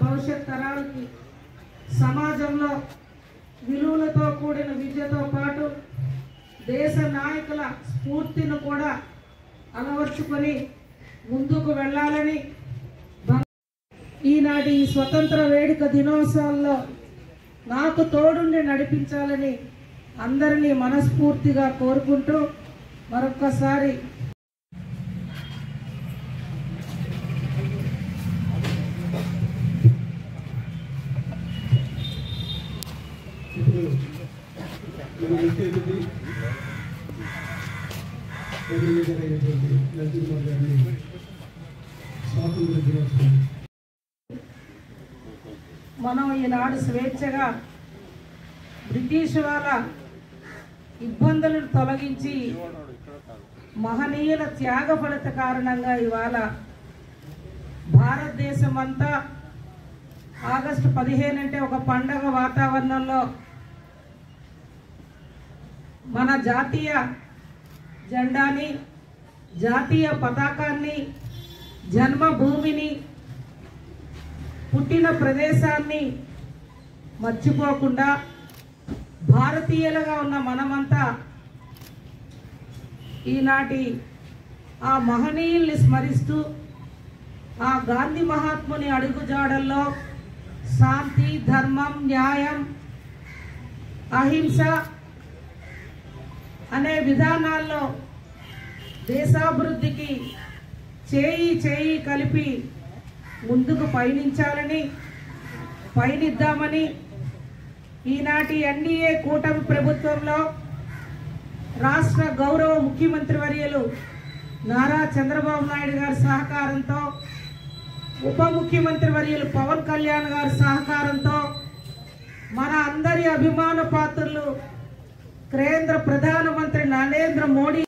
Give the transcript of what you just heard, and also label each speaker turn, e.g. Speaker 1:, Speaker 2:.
Speaker 1: భవిష్యత్ తరాలకి సమాజంలో విలువలతో కూడిన విద్యతో పాటు దేశ నాయకుల స్ఫూర్తిని కూడా అలవర్చుకొని ముందుకు వెళ్ళాలని ఈనాటి ఈ స్వతంత్ర వేడుక దినోత్సవాల్లో నాకు తోడుండి నడిపించాలని అందరినీ మనస్ఫూర్తిగా కోరుకుంటూ మరొక్కసారి మనం ఈనాడు స్వేచ్ఛగా బ్రిటిష్ వాళ్ళ ఇబ్బందులను తొలగించి మహనీయుల త్యాగ ఫలిత కారణంగా ఇవాళ భారతదేశం అంతా ఆగస్టు 15 అంటే ఒక పండగ వాతావరణంలో మన జాతీయ జెండాని, జాతీయ పతాకాన్ని, జన్మభూమిని, పుట్టిన ప్రదేశాన్ని మర్చిపోకుండా భారతీయులుగా ఉన్న మనమంతా ఈనాటి ఆ మహనీయుల్ని స్మరిస్తూ ఆ గాంధీ మహాత్ముని అడుగుజాడల్లో శాంతి, ధర్మం, న్యాయం, అహింస అనే విధానాల్లో దేశాభివృద్ధికి చేయి కలిపి ముందుకు పయనిద్దామని ఈనాటి ఎన్డీఏ కూటమి ప్రభుత్వంలో రాష్ట్ర గౌరవ ముఖ్యమంత్రి వర్యులు నారా చంద్రబాబు నాయుడు గారి సహకారంతో, ఉప ముఖ్యమంత్రి వర్యులు పవన్ కళ్యాణ్ గారి సహకారంతో, మన అందరి అభిమాన పాత్రులు కేంద్ర ప్రధానమంత్రి నరేంద్ర మోడీ